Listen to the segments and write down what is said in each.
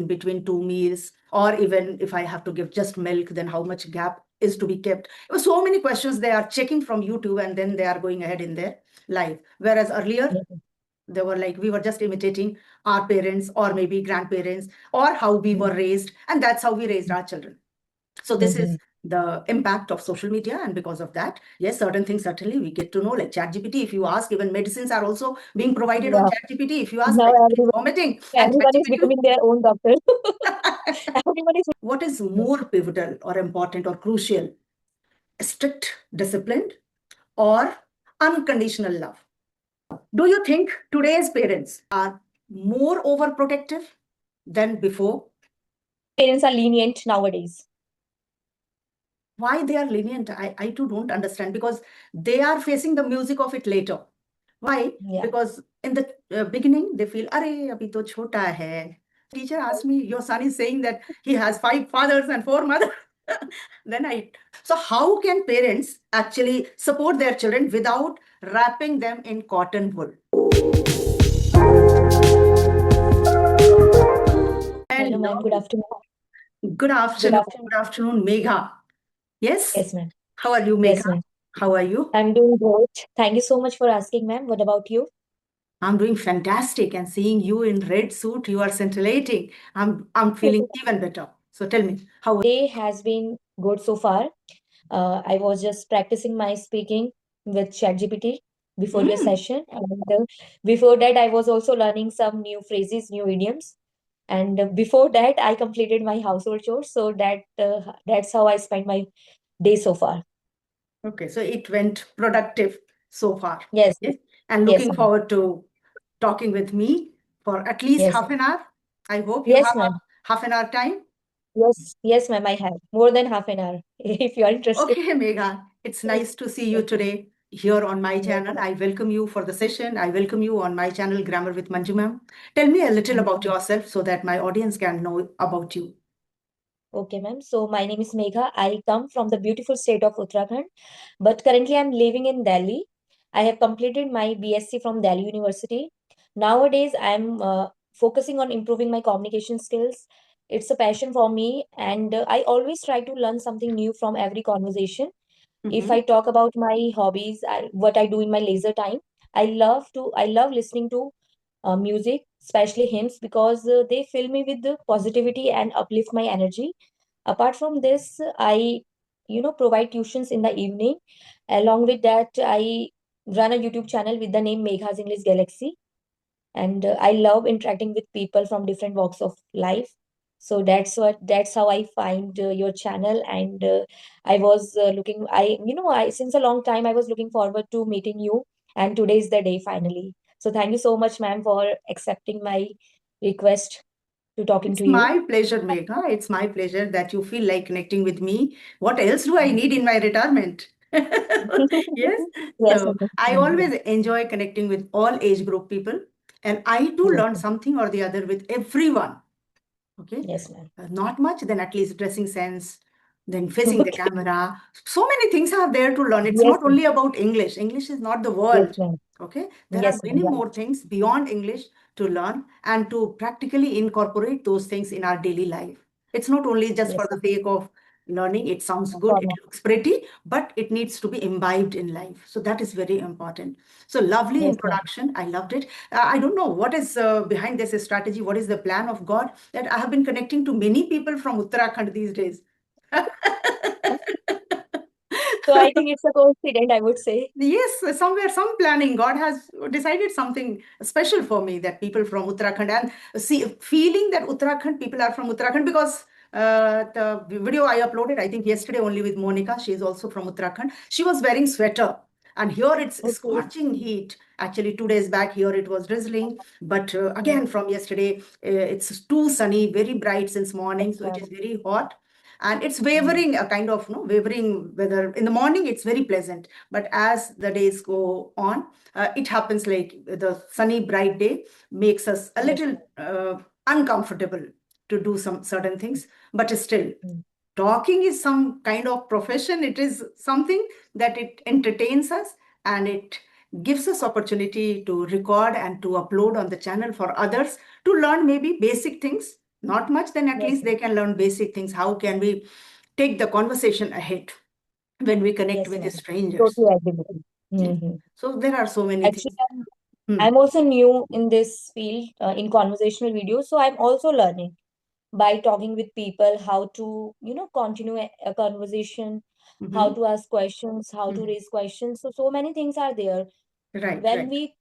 in between two meals, or even if I have to give just milk, then how much gap is to be kept. It was so many questions they are checking from YouTube, and then they are going ahead in their life. Whereas earlier, they were like, we were just imitating our parents or maybe grandparents or how we were raised, and that's how we raised our children. So this is the impact of social media, and because of that, yes, certain things certainly we get to know, like ChatGPT. If you ask, even medicines are also being provided on ChatGPT. If you ask, Now like vomiting, and everyone is ChatGPT. becoming their own doctor. Everyone is. What is more pivotal or important or crucial? Strict discipline or unconditional love? Do you think today's parents are more overprotective than before? Parents are lenient nowadays. Why they are lenient, I too don't understand, because they are facing the music of it later. Why? Yeah. Because in the beginning, they feel, "Are, abhi to chota hai." Teacher asked me, "Your son is saying that he has 5 fathers and 4 mothers." So how can parents actually support their children without wrapping them in cotton wool? Hello, ma'am. Good afternoon. Good afternoon. Good afternoon. Good afternoon, Megha. Yes? Yes, ma'am. How are you, Megha? Yes, ma'am. How are you? I'm doing great. Thank you so much for asking, ma'am. What about you? I'm doing fantastic, and seeing you in red suit, you are scintillating. I'm feeling even better. So tell me, how Day has been good so far. I was just practicing my speaking with ChatGPT before your session, and before that, I was also learning some new phrases, new idioms. And before that, I completed my household chores. So that's how I spent my day so far. Okay, so it went productive so far. Yes. Yes, and Yes, looking ma'am. forward to talking with me for at least Yes. half an hour. I hope you Yes, have a ma'am. half an hour time. Yes. Yes, ma'am. I have more than half an hour if you are interested. Okay, Megha, it's nice to see you today here on my Yes, channel. ma'am. I welcome you for the session. I welcome you on my channel, Grammar with Manju ma'am. Tell me a little about yourself so that my audience can know about you. Okay, ma'am. So my name is Megha. I come from the beautiful state of Uttarakhand, but currently I'm living in Delhi. I have completed my BSc from Delhi University. Nowadays, I'm focusing on improving my communication skills. It's a passion for me, and I always try to learn something new from every conversation. If I talk about my hobbies, what I do in my leisure time, I love listening to music, especially hymns, because they fill me with the positivity and uplift my energy. Apart from this, I, provide tuitions in the evening. Along with that, I run a YouTube channel with the name Megha's English Galaxy, and I love interacting with people from different walks of life. So that's how I find your channel, and I was looking I you know I since a long time I was looking forward to meeting you, and today is the day finally. So thank you so much, ma'am, for accepting my request to talking It's to you. my pleasure, Megha. It's my pleasure that you feel like connecting with me. What else do I need in my retirement? Yes. Yes, So I ma'am. always enjoy connecting with all age group people, and I do Yes, learn something or the other with everyone. Okay. yes, ma'am. Not much, then at least dressing sense, then facing the Okay. camera. So many things are there to learn. It's Yes, not ma'am. only about English. English is not the Yes, world. ma'am. Okay. There are Yes, ma'am. many more Right. things beyond English to learn and to practically incorporate those things in our daily life. It's not only just for Yes, the sake of learning. It sounds good, it ma'am. looks pretty, but it needs to be imbibed in life. So that is very important. So lovely Yes, ma'am. introduction. I loved it. I don't know what is behind this strategy. What is the plan of God that I have been connecting to many people from Uttarakhand these days? So I think it's a coincidence, I would say. Yes, somewhere, some planning. God has decided something special for me, that people from Uttarakhand, and see, feeling that Uttarakhand people are from Uttarakhand, because the video I uploaded, I think yesterday only, with Monica, she is also from Uttarakhand. She was wearing sweater, and here it's Okay. scorching heat. Actually, 2 days back here it was drizzling, but again from yesterday, it's too sunny, very bright since morning, so it is very hot. And it's wavering, a kind of, wavering weather. In the morning it's very pleasant, but as the days go on, it happens like the sunny bright day makes us a Yes, little uncomfortable to do some certain things. But still, ma'am. talking is some kind of profession. It is something that it entertains us, and it gives us opportunity to record and to upload on the channel for others to learn maybe basic things, Not much, then at Yes, least they ma'am. can learn basic things. How can we take the conversation ahead when we connect Yes, with the ma'am. strangers? Totally agree with you. Yes. Hmm. So there are so many Actually, things. Hmm. I'm also new in this field, in conversational videos, so I'm also learning by talking with people how to, continue a conversation, how Mm-hmm. to ask questions, how to Hmm. raise questions. So many things are there. Right, When right, we,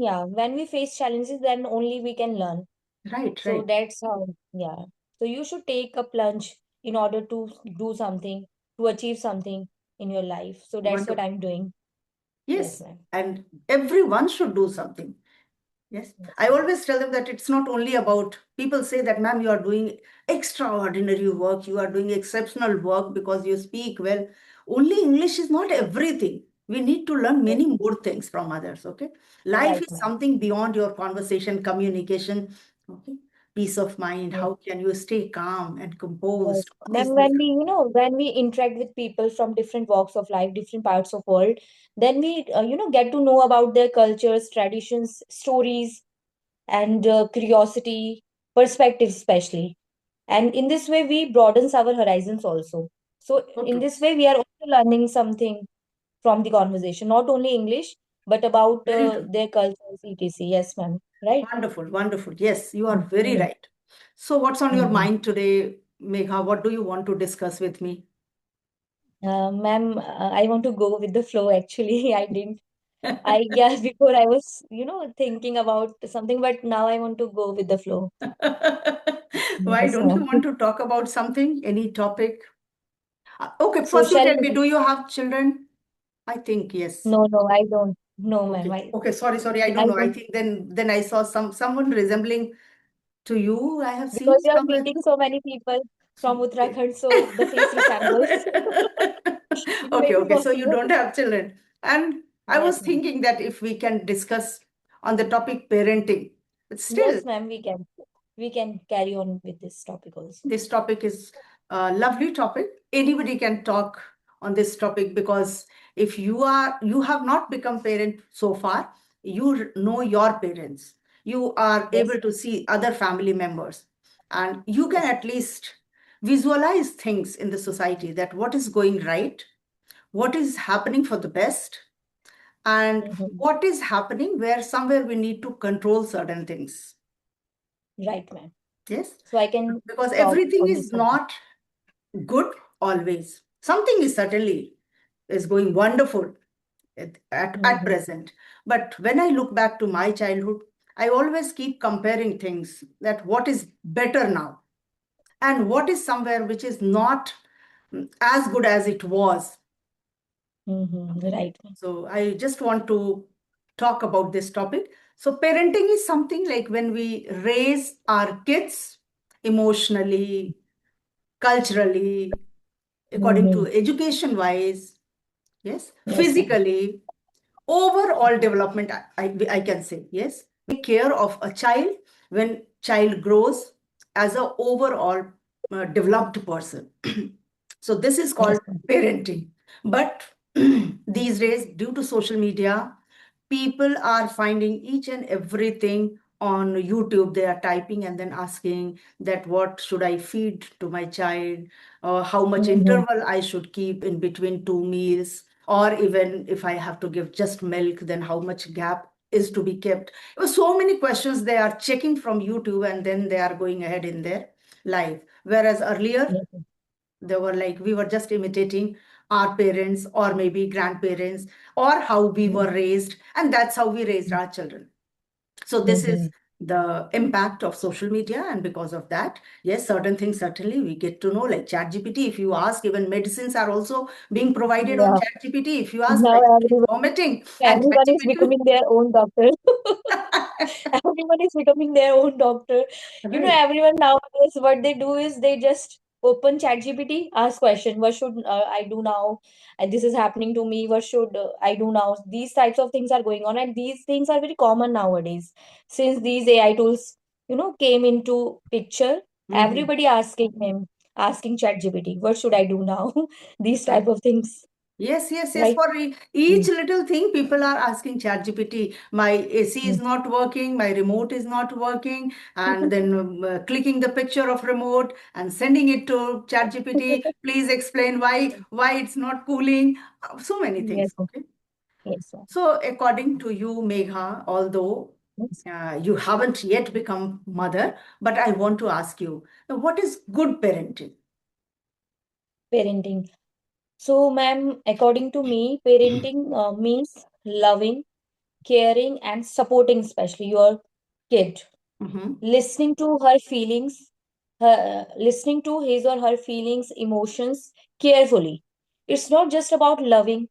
yeah, when we face challenges, then only we can learn. right, So right. that's how, yeah. So you should take a plunge in order to do something, to achieve something in your life. So that's what Wonderful. I'm doing. Yes, Yes, ma'am. and everyone should do something. Yes, Yes, I ma'am. always tell them that it's not only about people say that, ma'am, you are doing extraordinary work, you are doing exceptional work because you speak well. Only English is not everything. We need to learn Yes, many more things from others. Okay, life right, is ma'am. something beyond your conversation, communication. Okay, peace of mind. Yes. How can you stay calm and Yes. composed? All these Then things. when we interact with people from different walks of life, different parts of world, then we, get to know about their cultures, traditions, stories, and curiosity, perspectives especially. And in this way, we broadens our horizons also. So So in true. this way, we are also learning something from the conversation, not only English, but about Very true. their cultures, etc. Yes, ma'am. Right? Wonderful, wonderful. Yes, you are very Mhm. right. So, what's on your Mhm. mind today, Megha? What do you want to discuss with me? Ma'am, I want to go with the flow actually. I didn't, yeah, before I was, thinking about something, but now I want to go with the flow. Why Yes, don't you ma'am. want to talk about something, any topic? Okay, So first you shall tell me, we? do you have children? I think yes. No, no, I don't. No, ma'am. Okay, okay. Sorry, sorry. I I don't know. I don't. think then I saw someone resembling to you. I have seen Because you are somewhere. meeting so many people from Okay. Uttarakhand, so the face resembles. It may Okay, be okay. So you possible. don't have children. And I was Yes, ma'am. thinking that if we can discuss on the topic parenting, but still, Yes, ma'am, we can. We can carry on with this topic also. this topic is a lovely topic. Anybody can talk on this topic because if you have not become parent so far, you know your parents. You are Yes, able to see other family members, and you can yes. at least visualize things in the society that what is going right, what is happening for the best, and Mhm. what is happening where somewhere we need to control certain things. Right, ma'am. Yes, So I can because talk everything on this is topic. not good always. Something is certainly is going wonderful at Mhm. present. But when I look back to my childhood, I always keep comparing things that what is better now and what is somewhere which is not as good as it was. Mhm. Okay. Right, ma'am. So I just want to talk about this topic. So parenting is something like when we raise our kids emotionally, culturally, according to Mhm. education wise, yes, Yes, ma'am. physically, overall development, I can say, yes, take care of a child when child grows as a overall developed person. So this is called Yes, ma'am. parenting. But these days, due to social media, people are finding each and everything on YouTube. They are typing and then asking that what should I feed to my child, or how much Mhm. interval I should keep in between two meals, or even if I have to give just milk, then how much gap is to be kept. So many questions they are checking from YouTube and then they are going ahead in their life. Whereas earlier, Yes, ma'am. they were like we were just imitating our parents or maybe grandparents or how we were raised, and that's how we raised our children. So this is Mhm. the impact of social media, and because of that, yes, certain things certainly we get to know, like chat gpt. If you ask, even medicines are also being provided on Yeah. chat gpt. If you ask Now why somebody is everyone, vomiting, and chat everyone is gpt becoming their own doctor. Everyone is becoming their own doctor. right. Everyone nowadays, what they do is they just open ChatGPT, ask question, what should I do now? And this is happening to me. What should I do now? These types of things are going on, and these things are very common nowadays. Since these AI tools, came into picture, Mhm. everybody asking ChatGPT, what should I do now? These type Right. of things. Yes, yes, yes. right? For each Mm. little thing, people are asking ChatGPT. My AC is Mm. not working. My remote is not working. And then clicking the picture of remote and sending it to ChatGPT. Please explain why it's not cooling. So many Yes, things. Okay. yes, ma'am. So according to you, Megha, although Yes. you haven't yet become mother, but I want to ask you, what is good parenting? Parenting. So, ma'am, according to me, parenting means loving, caring, and supporting, especially your kid. Mm-hmm. Listening to her feelings, listening to his or her feelings, emotions carefully. It's not just about loving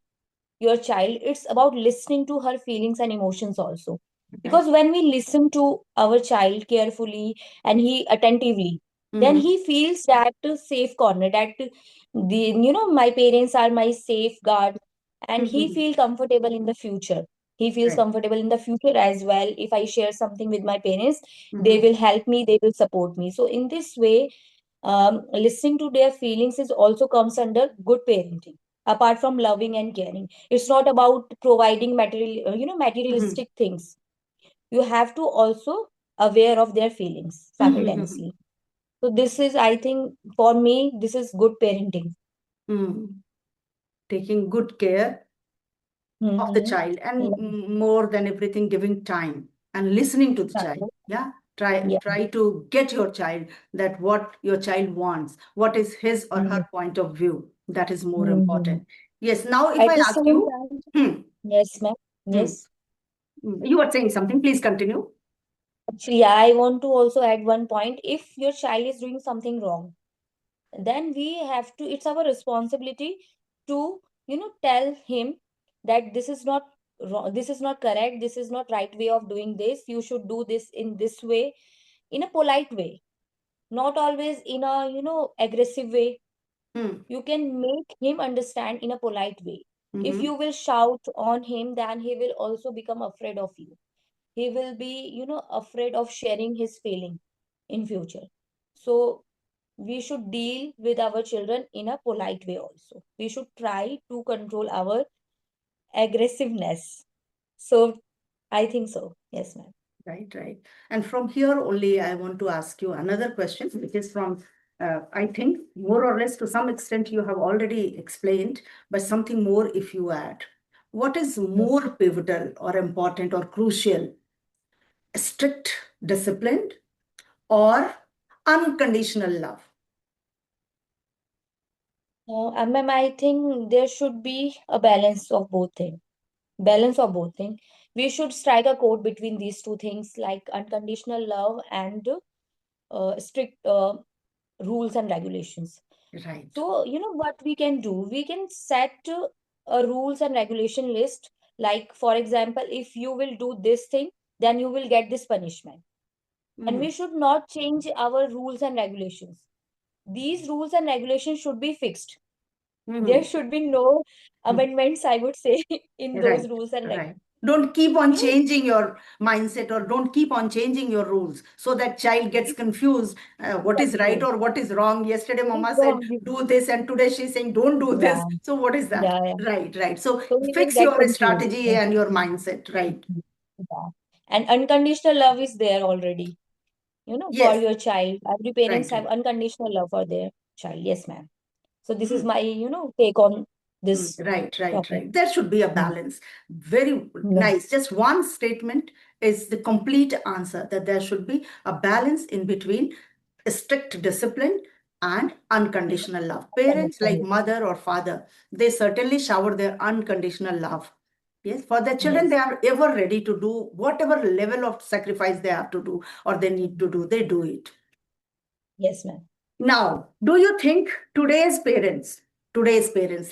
your child, it's about listening to her feelings and emotions also. Right. Because when we listen to our child carefully and he attentively, then Mm-hmm. he feels that safe corner, that my parents are my safeguard, and he feel comfortable in the future. He feels Right. comfortable in the future as well. If I share something with my parents, they Mm-hmm. will help me, they will support me. So in this way, listening to their feelings is also comes under good parenting, apart from loving and caring. It's not about providing Mm-hmm. materialistic things. You have to also aware of their feelings Mm-hmm. simultaneously. So this is, I think, for me, this is good parenting. Mm. Taking good care of the Mm-hmm. child and Yeah. more than everything, giving time and listening to the child. Yeah. Yeah. Try to get your child that what your child wants, what is his or Mm-hmm. her point of view. That is more Mm-hmm. important. Yes. Now, if At I the ask same you, time, hmm, yes, ma'am. hmm, Yes. you were saying something, please continue. Actually, yeah, I want to also add one point. If your child is doing something wrong, then we have to, it's our responsibility to, tell him that this is not wrong, this is not correct, this is not right way of doing this. You should do this in this way, in a polite way, not always in a, aggressive way. Hmm. You can make him understand in a polite way. If Mm-hmm. you will shout on him, then he will also become afraid of you. He will be, afraid of sharing his feeling in future. So we should deal with our children in a polite way also. We should try to control our aggressiveness. So I think so. Yes, ma'am. Right, right. And from here only, I want to ask you another question, which is from, I think, more or less to some extent you have already explained, but something more if you add. What is Yes. more pivotal or important or crucial? Strict discipline or unconditional love? Ma'am, I think there should be a balance of both things. Balance of both things. We should strike a code between these two things, like unconditional love and strict rules and regulations. Right. So, what we can do? We can set a rules and regulation list. Like, for example, if you will do this thing, then you will get this punishment. And Mm-hmm. we should not change our rules and regulations. These rules and regulations should be fixed. There Mm-hmm. should be no amendments, I would say, in those Right, rules and right. regulations. Don't keep on You know, changing your mindset or don't keep on changing your rules so that child gets if confused what is right exactly or what is wrong. Yesterday, it's mama said, wrong, do this, and today she's saying, don't do this. yeah, So, what is that? yeah, yeah. Right, right. So, So we will fix get your confused. strategy and your mindset. Right. Yeah. And unconditional love is there already, for Yes, your child. Every parents right, have right. unconditional love for their child. Yes, ma'am. So this is Hmm. my, take on this Right, right, topic. right. There should be a Mm. balance. Very Yeah. nice. Just one statement is the complete answer that there should be a balance in between strict discipline and unconditional love. Parents, like Unconditional love. mother or father, they certainly shower their unconditional love. Yes, for their children, they Yes. are ever ready to do whatever level of sacrifice they have to do or they need to do, they do it. Yes, ma'am. Now, do you think today's parents,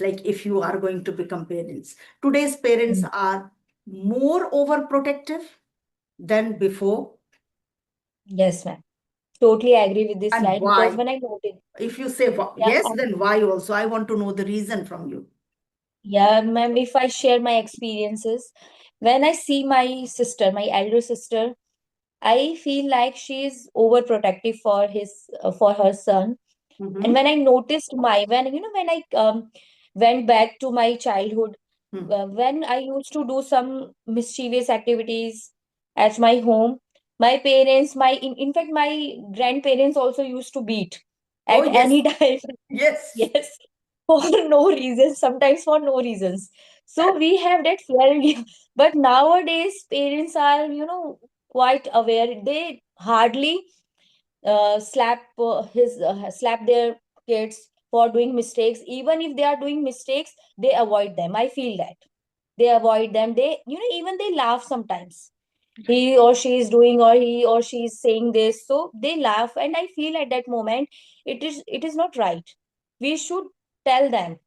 like if you are going to become parents, today's parents Mm. are more overprotective than before? Yes, ma'am. Totally agree with this And line because why? when I noticed, If you say yeah, yes, then why also? I want to know the reason from you. yeah, ma'am, if I share my experiences, when I see my sister, my elder sister, I feel like she is overprotective for her son. And Mm-hmm. when I noticed when I went back to my childhood, Hmm. when I used to do some mischievous activities at my home, my parents, in fact, my grandparents also used to beat Oh, at yes, any time. yes. Yes, for no reason, sometimes for no reasons. So we have that fear. But nowadays, parents are, quite aware. They hardly slap their kids for doing mistakes. Even if they are doing mistakes, they avoid them. I feel that they avoid them. They, even they laugh sometimes. He or she is doing, or he or she is saying this, so they laugh, and I feel at that moment it is not right. We should tell them,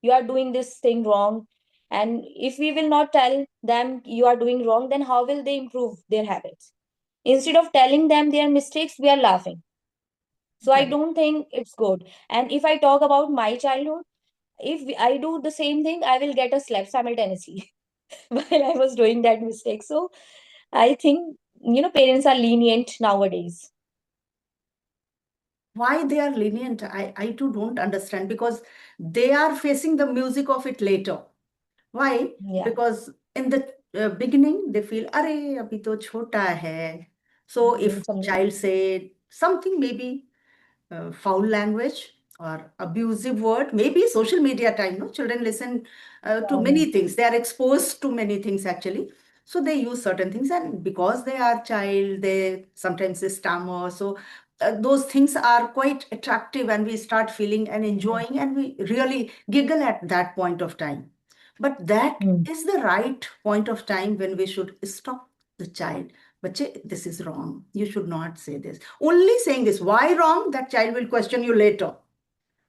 you are doing this thing wrong. And if we will not tell them you are doing wrong, then how will they improve their habits? Instead of telling them their mistakes, we are laughing. So I Right. don't think it's good. And if I talk about my childhood, if I do the same thing, I will get a slap simultaneously while I was doing that mistake. So I think, parents are lenient nowadays. Why they are lenient, I too don't understand, because they are facing the music of it later. Why? Yeah. Because in the beginning, they feel, Arey, abhi to chota hai. So if Something. child say something, maybe foul language or abusive word, maybe social media time, no? Children listen to Yeah. many things. They are exposed to many things actually. So they use certain things, and because they are child, they sometimes they stammer. So those things are quite attractive, and we start feeling and Mm. enjoying, and we really giggle at that point of time. But that Mm. is the right point of time when we should stop the child. Bache, this is wrong. You should not say this. Only saying this, why wrong? That child will question you later.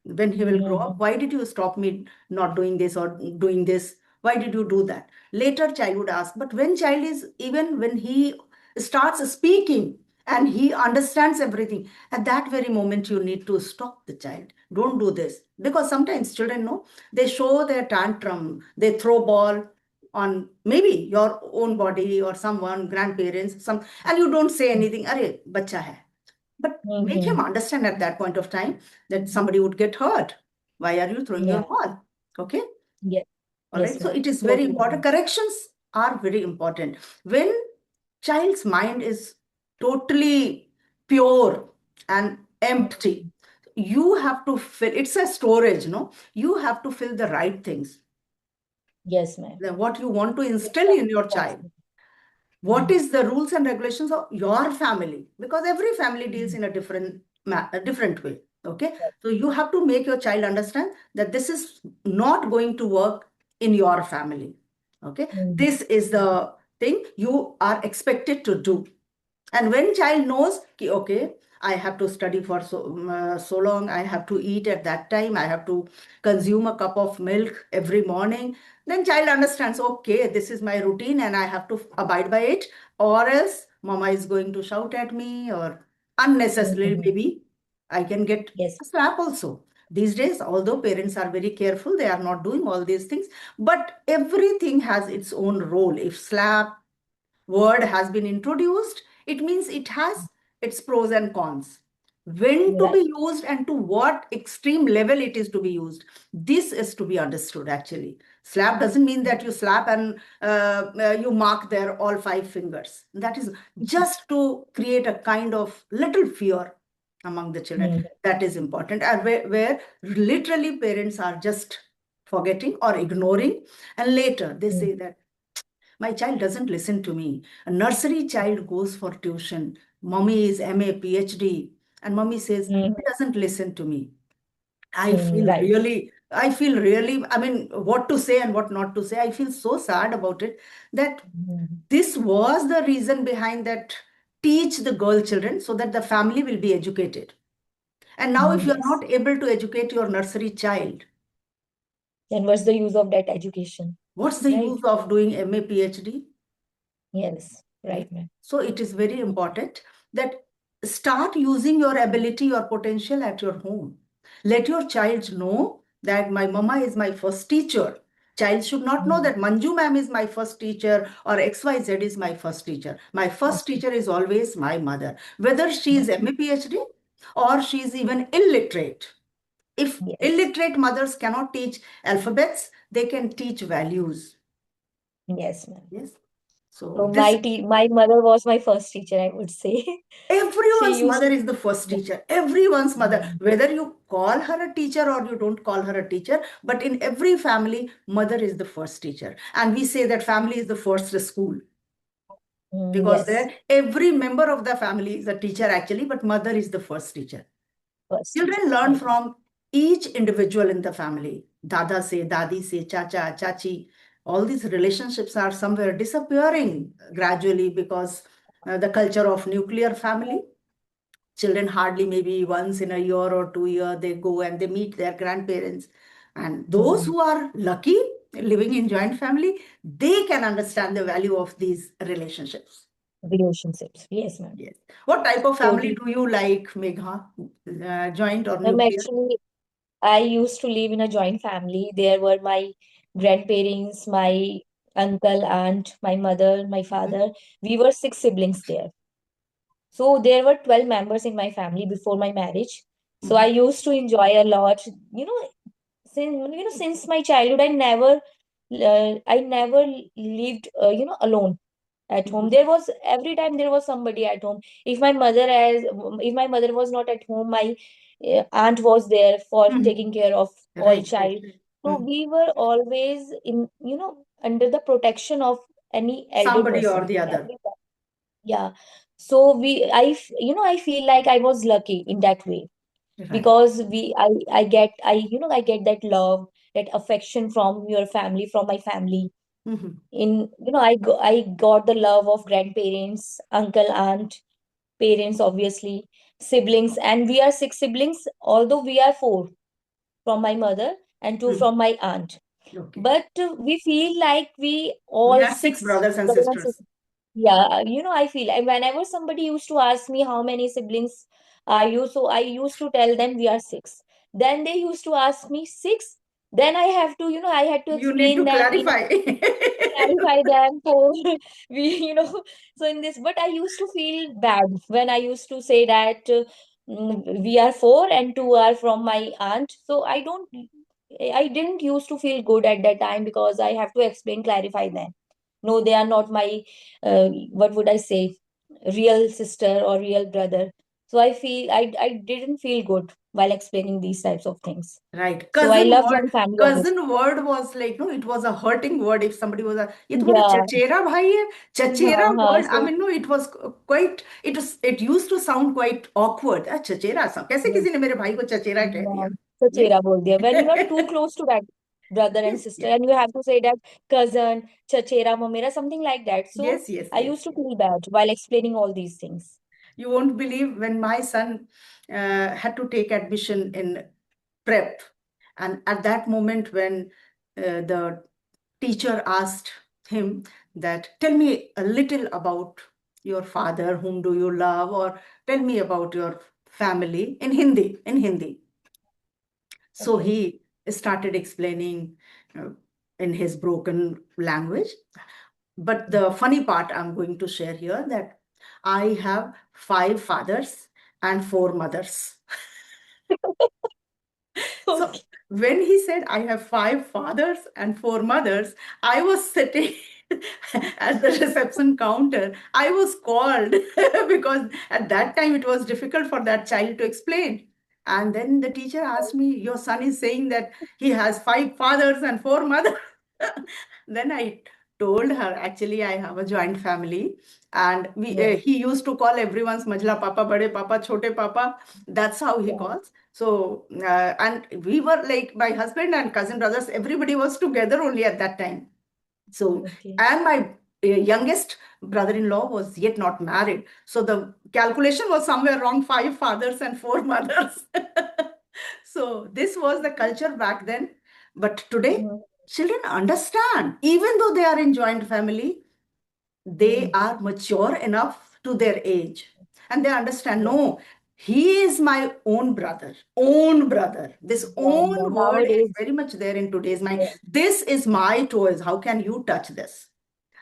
When he will grow up, Mhm. why did you stop me not doing this or doing this? Why did you do that? Later, child would ask. But when child is, even when he starts speaking and he understands everything, at that very moment, you need to stop the child. Don't do this. Because sometimes children know, they show their tantrum, they throw ball on maybe your own body or someone, grandparents, some, and you don't say anything. Arey, bacha hai. But make him Mhm. understand at that point of time that somebody would get hurt. Why are you throwing your Yeah. ball? Okay. Yeah. All Yes, right. So ma'am. it is very Totally important. agree. Corrections are very important. When child's mind is totally pure and empty, Mhm. you have to fill, it's a storage, no? You have to fill the right things. Yes, ma'am. Then what you want to Take instill some in your child, responsibility. what Mhm. is the rules and regulations of your family, because every family deals Mhm. in a different way. Okay, Right. so you have to make your child understand that this is not going to work in your family. Okay, Mhm. this is the thing you are expected to do. And when child knows, ki, okay, I have to study for so long, I have to eat at that time, I have to consume a cup of milk every morning, then child understands, okay, this is my routine and I have to abide by it, or else mama is going to shout at me, or unnecessarily Mhm. maybe I can get Yes. a slap also. These days, although parents are very careful, they are not doing all these things, but everything has its own role. If slap word has been introduced, it means it has its pros and cons. When to Right. be used and to what extreme level it is to be used. This is to be understood actually. Slap doesn't mean that you slap and you mark there all five fingers. That is just to create a kind of little fear among the children. Mhm. That is important. And where literally parents are just forgetting or ignoring. And later they Mhm. say that my child doesn't listen to me. A nursery child goes for tuition. Mommy is MA, PhD, and mommy says, Mhm. he doesn't listen to me. Right. I feel really, I mean, what to say and what not to say. I feel so sad about it that Mhm. this was the reason behind that teach the girl children so that the family will be educated. And now, if you are Yes. not able to educate your nursery child, Then what's the use of that education? what's the Right. use of doing MA, PhD? Yes. Right. Right, ma'am. So it is very important that start using your ability or potential at your home. Let your child know that my mama is my first teacher. Child should not know Mhm. that Manju ma'am is my first teacher or XYZ is my first teacher. My first Okay. teacher is always my mother. Whether she is Mother. MA PhD or she is even illiterate, If Yes. illiterate mothers cannot teach alphabets, they can teach values. Yes, ma'am. Yes. So So this my mother was my first teacher, I would say. She everyone's used mother to, is the first teacher. Everyone's mother, yeah. whether you call her a teacher or you don't call her a teacher, but in every family, mother is the first teacher. And we say that family is the first school because Yes, there every member of the family is a teacher actually, but mother is the first teacher. first teacher. Children learn Right. from each individual in the family. Dada se, dadi se, chacha, chachi. All these relationships are somewhere disappearing gradually because the culture of nuclear family. Children hardly maybe once in a year or 2 year they go and they meet their grandparents. And those Mhm. who are lucky living in joint family, they can understand the value of these relationships. Relationships. Yes, ma'am. Yes. What type of So family do you like, Megha? Joint or nuclear? actually, I used to live in a joint family. There were my grandparents, my uncle, aunt, my mother, my Mhm. father. We were six siblings there. So there were 12 members in my family before my marriage. So I Mhm. used to enjoy a lot. Since my childhood, I never lived alone at home. Mhm. There was every time there was somebody at home. If my mother was not at home, my aunt was there for Mhm. taking care of all Right, right. child. So Mhm. we were always under the protection of any elder Somebody or person the other. every time. Yeah. So I feel like I was lucky in that way Right. because I get that love, that affection from your family, from my family. Mhm. I got the love of grandparents, uncle, aunt, parents, obviously, siblings, and we are six siblings, although we are four from my mother and two Mhm. from my aunt. Okay. But we feel like we We all are six six brothers and brothers and sisters. sisters. Yeah, I feel like whenever somebody used to ask me how many siblings are you, so I used to tell them we are six. Then they used to ask me six. Then I had to You need explain to them in clarify. clarify them for we so in this, but I used to feel bad when I used to say that we are four and two are from my aunt. So I didn't used to feel good at that time because I have to explain, clarify them. No, they are not my what would I say, real sister or real brother. So I didn't feel good while explaining these types of things. Right. So I love joint family, obviously. Cousin word was like, no, it was a hurting word if somebody was a, ये तुम्हारा Yeah. चचेरा भाई है, हाँ, chachera हाँ, word. I mean, no, it was quite, it used to sound quite awkward. चचेरा सा, कैसे so किसी ने मेरे भाई को चचेरा कह yeah, दिया? चचेरा नहीं? बोल दिया. When you are too close to that brother and Yes, sister, yes. and you have to say that cousin, chachera, mamera, something like that. So Yes, yes, I yes, used to yes. feel bad while explaining all these things. You won't believe when my son had to take admission in prep. And at that moment, when the teacher asked him that, tell me a little about your father, whom do you love, or tell me about your family in Hindi. So Okay. he started explaining uh, in his broken language. But the funny part I'm going to share here that I have five fathers and four mothers. So Okay. when he said I have five fathers and four mothers, I was sitting at the reception counter. I was called because at that time it was difficult for that child to explain. And then the teacher asked me, your son is saying that he has five fathers and four mothers. Then I told her, actually, I have a joint family. And Yes. he used to call everyone's Majla Papa, Bade Papa, Chote Papa. That's how he Yeah. calls. So, and we were like my husband and cousin brothers, everybody was together only at that time. So, Okay. and my youngest brother-in-law was yet not married. So the calculation was somewhere around five fathers and four mothers. So this was the culture back then. But today, Mhm. children understand, even though they are in joint family, they Mhm. are mature enough to their age and they understand, Yeah. no, he is my own brother, own brother. This Yeah. own word is Nowadays, very much there in today's mind. yeah. This is my toys, how can you touch this?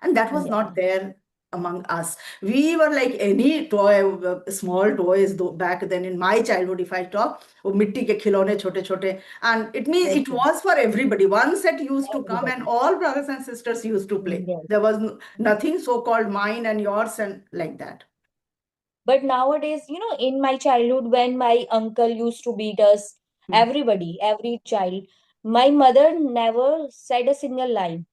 And that was Yeah. not there. among us. We were like any toy, small toys though back then in my childhood, if I talk, वो मिट्टी के खिलौने छोटे छोटे, and it means it Okay. was for everybody. One set used to come and Everybody. all brothers and sisters used to play. Yes. There was nothing so called mine and yours and like that. But nowadays, in my childhood, when my uncle used to beat us, Hmm. everybody, every child, my mother never said a single line.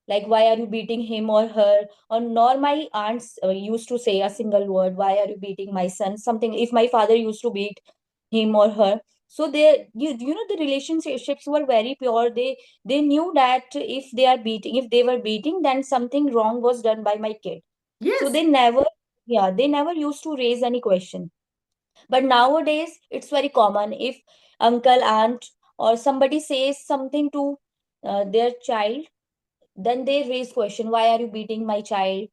Like, why are you beating him or her? Or nor my aunts used to say a single word, why are you beating my son? Something, if my father used to beat him or her. So the relationships were very pure. They knew that if they were beating, then something wrong was done by my kid. So Yes, they never used to raise any question. But nowadays, it's very common if uncle, aunt, or somebody says something to their child, then they raise question, why are you beating my child?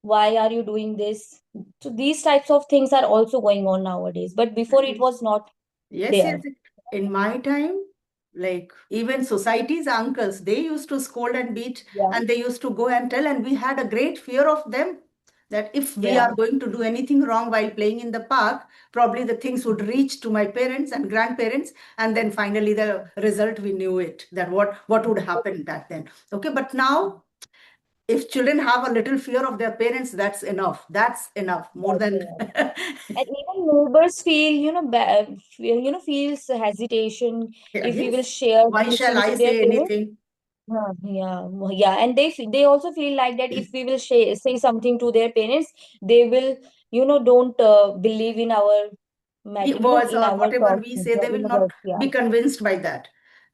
Why are you doing this? So these types of things are also going on nowadays. But before it was not yes, yes. there. In my time, like even society's uncles, they used to scold and beat, Yeah, and they used to go and tell, and we had a great fear of them that if we yeah, are going to do anything wrong while playing in the park, probably the things would reach to my parents and grandparents, and then finally the result we knew it that what would happen back then. Okay, but now if children have a little fear of their parents, that's enough. That's enough. More that's than enough. And even neighbors feel, feels hesitation if we will yes. share Why these shall things I to their say parents. anything? Yeah, and they also feel like that if we will say something to their parents, they will, don't believe in our matter, Words in or our whatever talks, we say, they in will our, not yeah, be convinced by that.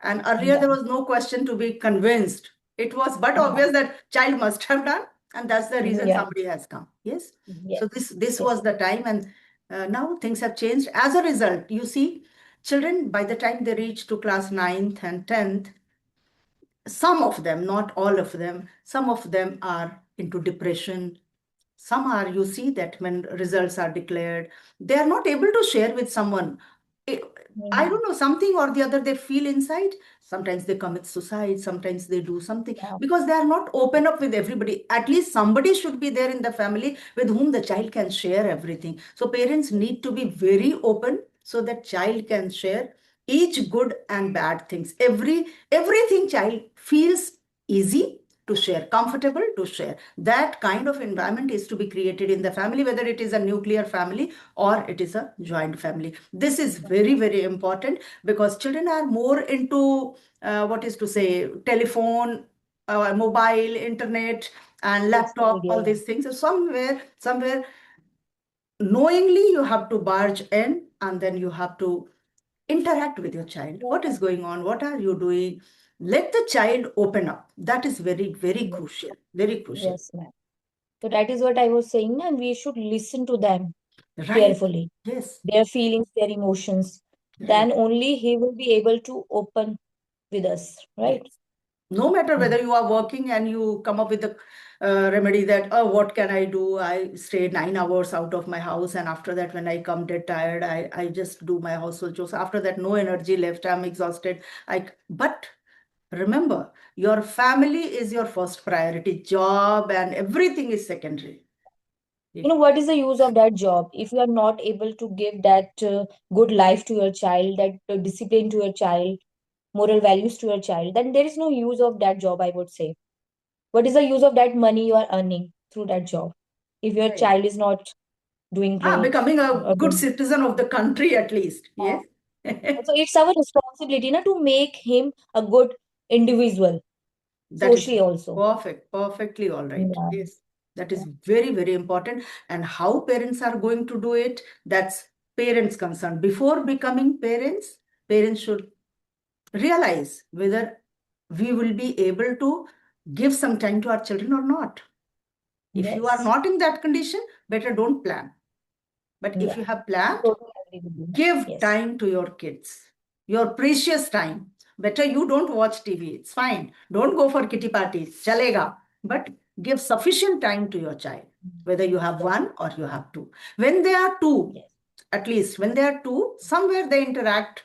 And earlier, yeah, there was no question to be convinced. It was but yeah, obvious that child must have done, and that's the reason yeah, somebody has come. Yes. So yes, this yes, was the time, and now things have changed. As a result, you see, children by the time they reach to class ninth and 10th, some of them, not all of them, some of them are into depression. Some are, you see that when results are declared, they are not able to share with someone. I I mhm, don't know, something or the other they feel inside. Sometimes they commit suicide, sometimes they do something yeah, because they are not open up with everybody. At least somebody should be there in the family with whom the child can share everything. So parents need to be very open so that child can share each good and bad things. Everything child feels easy to share, comfortable to share. That kind of environment is to be created in the family, whether it is a nuclear family or it is a joint family. This is very, very important because children are more into what is to say, telephone, mobile, internet, and social laptop, media, all yeah, these things. So somewhere, knowingly you have to barge in and then you have to interact with your child. What is going on? What are you doing? Let the child open up. That is very, very yes, crucial. Very crucial. yes, ma'am. So that is what I was saying, and we should listen to them Right. carefully, Yes. their feelings, their emotions. Right. Then only he will be able to open with us, Yes. right? No matter Mm. whether you are working and you come up with a remedy that, oh, what can I do? I stay 9 hours out of my house, and after that, when I come dead tired, I just do my household chores. After that, no energy left. I'm exhausted. But remember, your family is your first priority. Job and everything is secondary. If What is the use of that job if you are not able to give that good life to your child, that discipline to your child, moral values to your child? Then there is no use of that job, I would say. What is the use of that money you are earning through that job if your right. child is not doing great? Becoming a or good doing- citizen of the country at least. Yeah. Yes. So it's our responsibility to make him a good individual That is socially also. perfect, perfectly all right. Yeah. Yes, that is Yeah. very, very important. And how parents are going to do it, that's parents' concern. Before becoming parents, parents should realize whether we will be able to give some time to our children or not. If you are Yes. not in that condition, better don't plan. But if Yeah. you have I planned, totally agree with you. give Yes. time to your kids, your precious time. Better you don't watch TV. It's fine. Don't go for kitty parties. Chalega. But give sufficient time to your child, whether you have Yes. one or you have two. When they are two, Yes. at least when they are two, somewhere they interact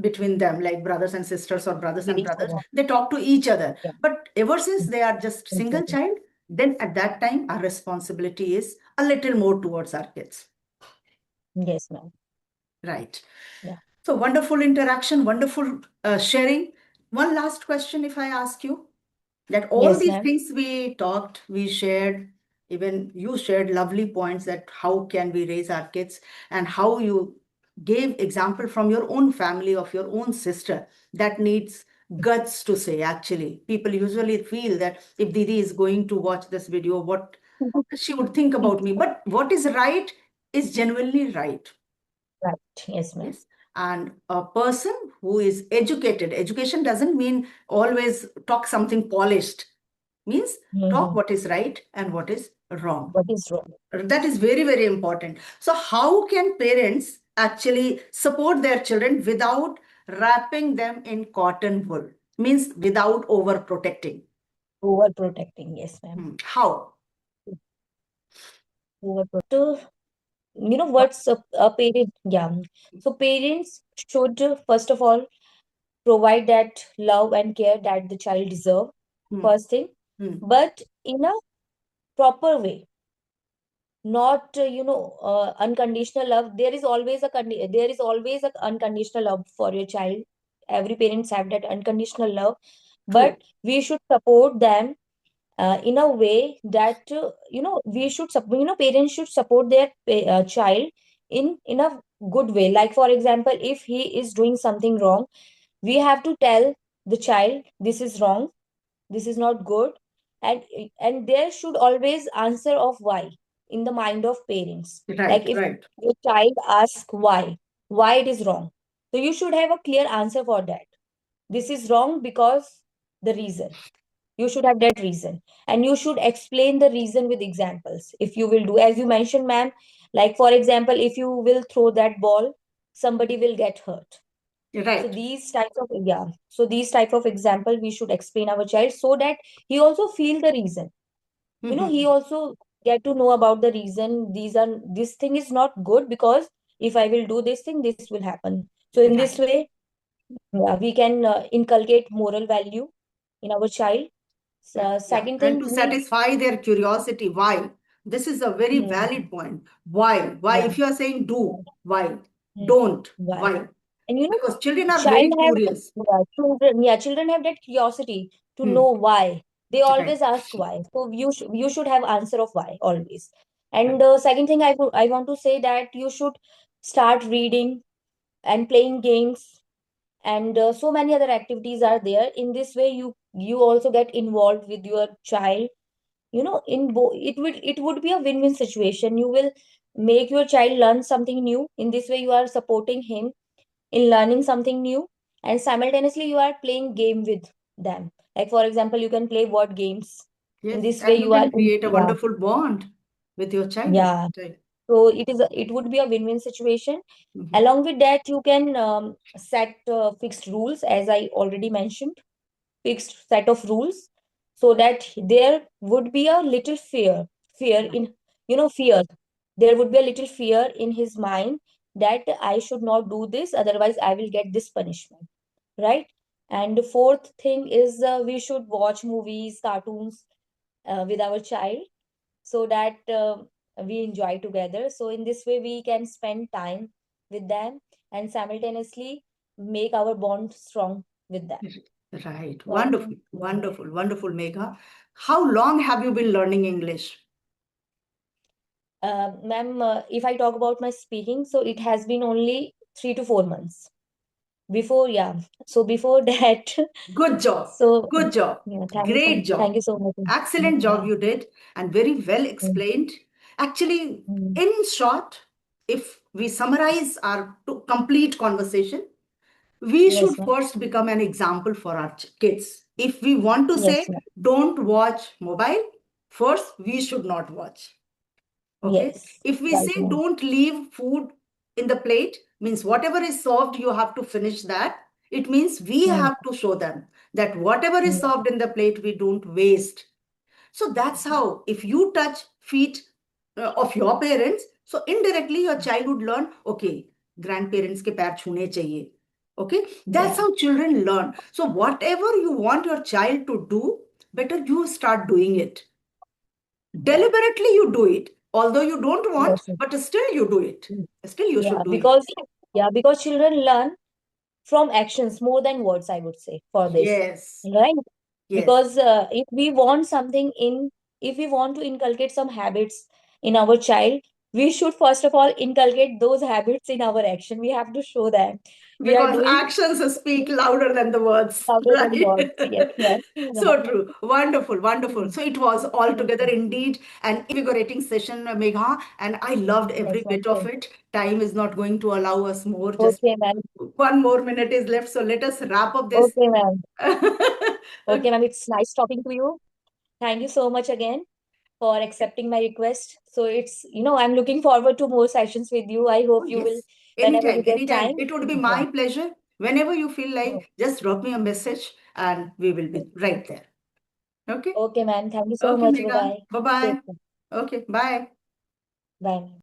between them, like brothers and sisters or brothers With and each brothers. other. They talk to each other. Yeah. But ever since they are just single Exactly. child, then at that time, our responsibility is a little more towards our kids. Yes, ma'am. Right. Yeah. So wonderful interaction, wonderful sharing. One last question, if I ask you, that all Yes, these ma'am. things we talked, we shared, even you shared lovely points that how can we raise our kids, and how you gave example from your own family of your own sister that needs guts to say. Actually, people usually feel that if Didi is going to watch this video, what she would think about me. But what is right is genuinely right. Right. Yes, ma'am. Yes. And a person who is educated, education doesn't mean always talk something polished, means talk Mm-hmm. what is right and what is wrong. What is wrong? That is very, very important. So, how can parents actually support their children without wrapping them in cotton wool? Means without overprotecting. Overprotecting. Yes, ma'am. How? Overprotect. You know what's a parent? Yeah. So parents should first of all provide that love and care that the child deserve. Hmm. First thing, Hmm. but in a proper way, not unconditional love. There is always a unconditional love for your child. Every parents have that unconditional love, True. but we should support them in a way that we should parents should support their child in a good way. Like for example, if he is doing something wrong, we have to tell the child this is wrong, this is not good, and there should always answer of why in the mind of parents. Like Right, if right, your child asks why it is wrong, so you should have a clear answer for that. This is wrong because the reason. You should have that reason, and you should explain the reason with examples. If you will do as you mentioned, ma'am, like for example, if you will throw that ball, somebody will get hurt. So right. these types of, yeah, so these type of example we should explain our child so that he also feel the reason. He Mhm. also get to know about the reason. This thing is not good because if I will do this thing, this will happen. So in this Right. way, yeah, we can inculcate moral value in our child. Yeah, So yeah. second And thing to we, satisfy their curiosity, why? This is a very hmm, valid point. Why? Why? yeah, If you are saying do, why? hmm, Don't, why? why? And Because children are child very have, curious. children have that curiosity to Hmm. know why. They Right. always ask why. So you should have answer of why always. Right. And second thing I want to say that you should start reading and playing games, and so many other activities are there. In this way, you also get involved with your child. It would be a win-win situation. You will make your child learn something new. In this way, you are supporting him in learning something new, and simultaneously you are playing game with them. Like for example, you can play word games. In Yes. this way And you you are can create a yeah, wonderful bond with your child. yeah. Right. So it would be a win-win situation. Mhm. Along with that, you can set fixed rules, as I already mentioned, fixed set of rules, so that there would be a little fear Right. in fear. There would be a little fear in his mind that I should not do this, otherwise I will get this punishment, right? And the fourth thing is we should watch movies, cartoons with our child, so that we enjoy together. So in this way we can spend time with them and simultaneously make our bond strong with them. Right. So I Wonderful. think, yeah. Wonderful. Wonderful, Megha. How long have you been learning English? Ma'am, if I talk about my speaking, so it has been only 3 to 4 months. Before, yeah. So before that, Good job. so Good job. yeah, Great thank job. you so much. Excellent job Yeah. you did, and very well Mm, explained. Actually, mm. in short, if we summarize our complete conversation, we should Yes, ma'am. first become an example for our kids. If we want to Yes, say, ma'am. don't watch mobile, first we should not watch. Okay. Yes, If we right, say ma'am. don't leave food in the plate, means whatever is served, you have to finish that. It means we Mm, have to show them that whatever is mm, served in the plate, we don't waste. So that's how, if you touch feet of your parents, so indirectly your child would learn, okay, grandparents ke pair chhune chahiye. Okay, that's yeah. how children learn. So whatever you want your child to do, better you start doing it. Deliberately you do it, although you don't want, Yes, yes. but still you do it. Mm. Still you Yeah, should do it. because children learn from actions more than words, I would say, for this, Yes, right? yes. Because if we want to inculcate some habits in our child, we should first of all inculcate those habits in our action. We have to show them we are Because doing actions speak louder than the words, louder than right? words. Yes, yes. So true. Wonderful, wonderful. Mm. So it was altogether Okay. indeed an invigorating session, Megha, and I loved every Yes, ma'am. bit of Thank it. Time is not going to allow us more. you. Just Okay, ma'am. 1 more minute is left. So let us wrap up this. Okay, ma'am. Okay, Okay. ma'am. It's nice talking to you. Thank you so much again for accepting my request. So I'm looking forward to more sessions with you. I Oh, hope you will, yes. whenever Anytime, you get anytime. time. It would be Yeah. my pleasure. Whenever you feel Oh, like, just drop me a message and we will be right there. Okay? okay, ma'am. Thank you so Okay, much. Megha. Bye-bye. Take Bye-bye. care. Okay, bye. Bye.